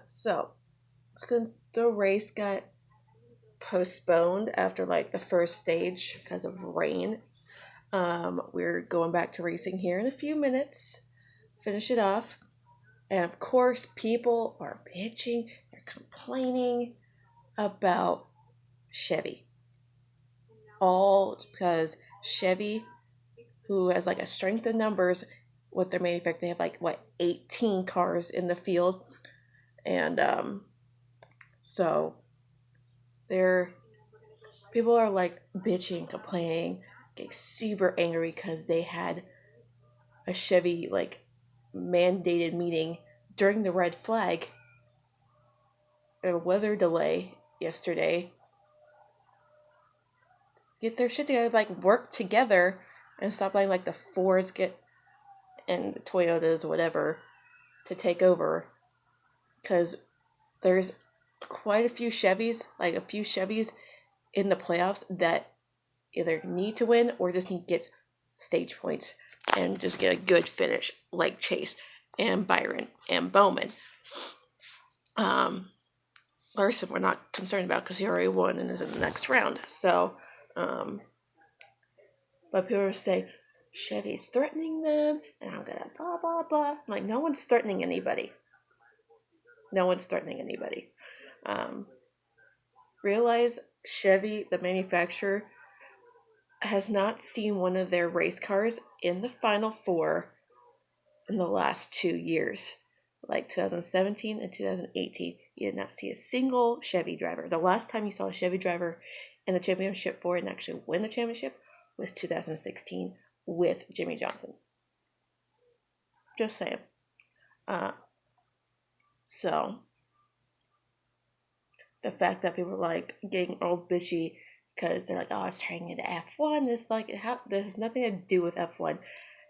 So, since the race got postponed after like the first stage because of rain, we're going back to racing here in a few minutes. Finish it off. And of course, people are bitching, they're complaining about Chevy. All because Chevy, who has like a strength in numbers with their manufacturer, they have like what 18 cars in the field, and so they're people are like bitching, complaining, getting super angry because they had a Chevy like mandated meeting during the red flag, a weather delay yesterday. Get their shit together, like work together, and stop letting like the Fords get and the Toyotas, whatever, to take over. Because there's quite a few Chevys, like a few Chevys in the playoffs that either need to win or just need to get stage points and just get a good finish, like Chase and Byron and Bowman. Larson, we're not concerned about because he already won and is in the next round. So, but people say Chevy's threatening them, and I'm gonna blah blah blah. I'm like, no one's threatening anybody. No one's threatening anybody. Um, Realize Chevy, the manufacturer, has not seen one of their race cars in the Final Four in the last 2 years. Like 2017 and 2018, you did not see a single Chevy driver. The last time you saw a Chevy driver in the championship four and actually win the championship was 2016 with Jimmy Johnson. Just saying. Uh, so the fact that people are like getting all bitchy because they're like, oh, it's turning into F1. It's like this has nothing to do with F1.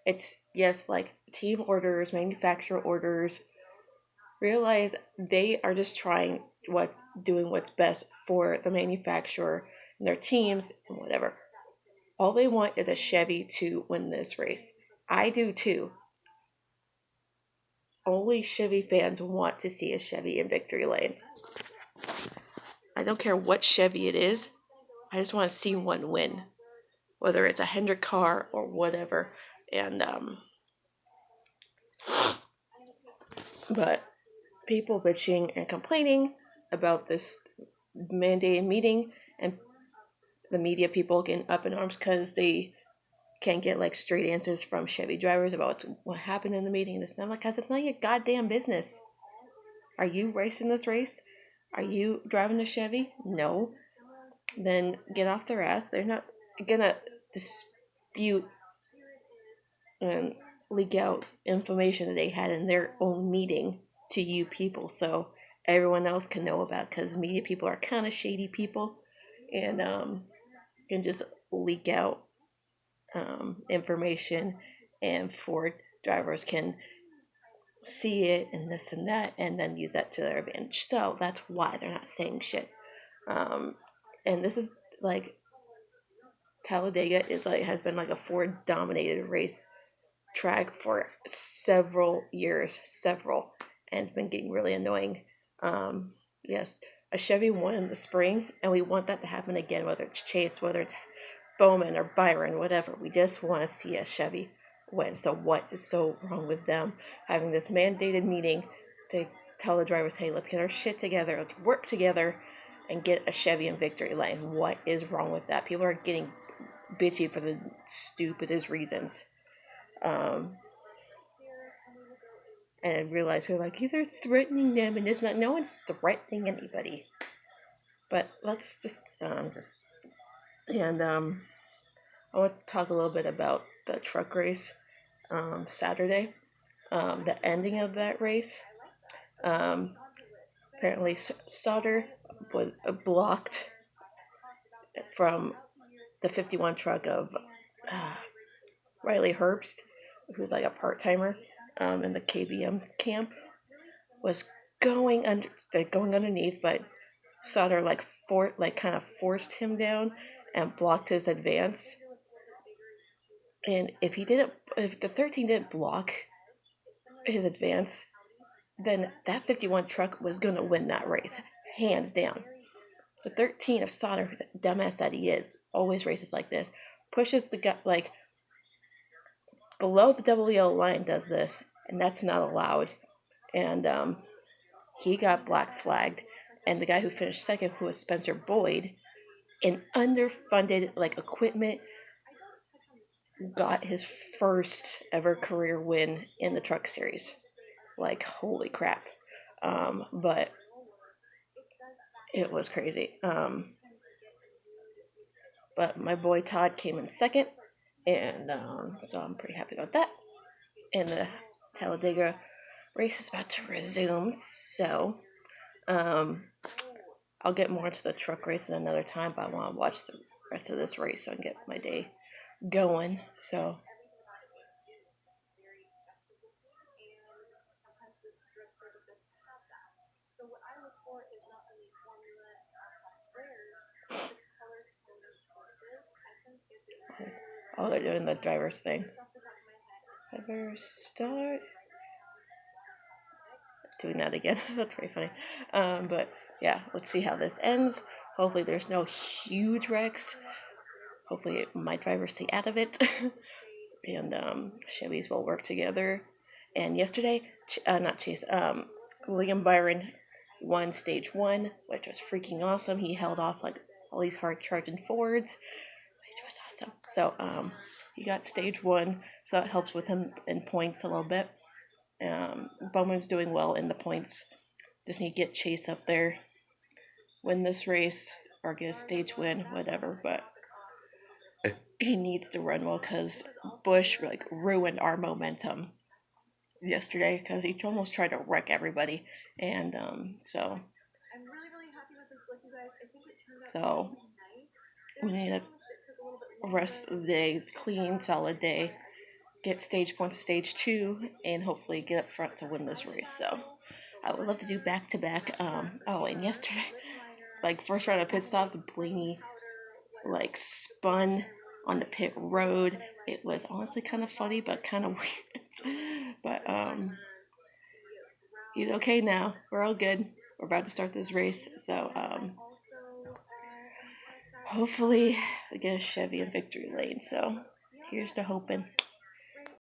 It's yes, like team orders, manufacturer orders. Realize they are just trying doing what's best for the manufacturer and their teams and whatever. All they want is a Chevy to win this race. I do too. Only Chevy fans want to see a Chevy in victory lane. I don't care what Chevy it is. I just want to see one win, whether it's a Hendrick car or whatever. And but people bitching and complaining about this mandated meeting, and the media people getting up in arms because they can't get like straight answers from Chevy drivers about what happened in the meeting. And it's not like, because it's not your goddamn business. Are you racing this race? Are you driving a Chevy? No. Then get off their ass. They're not gonna dispute and leak out information that they had in their own meeting to you people, so everyone else can know about. Because media people are kind of shady people, and can just leak out information, and Ford drivers can see it and this and that, and then use that to their advantage. So that's why they're not saying shit. And this is like Talladega is like has been like a Ford dominated race track for several years, and it's been getting really annoying. Yes, a Chevy won in the spring, and we want that to happen again, whether it's Chase, whether it's Bowman or Byron, whatever. We just want to see a Chevy win. So what is so wrong with them having this mandated meeting to tell the drivers, hey, let's get our shit together, let's work together, and get a Chevy in victory lane? What is wrong with that? People are getting bitchy for the stupidest reasons. Um, and I realized we are like, they're threatening them, and it's not. No one's threatening anybody. But let's just and I want to talk a little bit about the truck race Saturday. The ending of that race. Um, Apparently, Sauter was blocked from the 51 truck of uh, Riley Herbst, who's like a part timer in the KBM camp, was going underneath, but Sauter kind of forced him down and blocked his advance. And if the 13 didn't block his advance, then that 51 truck was going to win that race, hands down. The 13 of Sauter, the dumbass that he is, always races like this, pushes the guy, like, below the double yellow line does this, and that's not allowed. And he got black flagged, and the guy who finished second, who was Spencer Boyd, in underfunded like equipment, got his first ever career win in the truck series. Like, holy crap. But it was crazy. But my boy Todd came in second, and so I'm pretty happy about that. And the Talladega race is about to resume, so I'll get more into the truck race at another time, but I want to watch the rest of this race so I can get my day going. So oh, they're doing the driver's thing. Ever start doing that again? That's pretty funny. But yeah, let's see how this ends. Hopefully, there's no huge wrecks. Hopefully, my drivers stay out of it, and Chevys will work together. And yesterday, not Chase, William Byron won stage 1, which was freaking awesome. He held off like all these hard charging Fords, which was awesome. So he got stage 1, so that helps with him in points a little bit. Bowman's doing well in the points. Just need to get Chase up there, win this race, or get a stage win, whatever. But he needs to run well because Bush like ruined our momentum yesterday because he almost tried to wreck everybody, and so we need a rest of the day, clean, solid day, get stage 1 to stage 2, and hopefully get up front to win this race. So I would love to do back to back. Oh, and yesterday, like first round of pit stop, Blaney like spun on the pit road. It was honestly kind of funny, but kind of weird. But he's okay now. We're all good. We're about to start this race, so hopefully we get a Chevy in victory lane. So here's to hoping.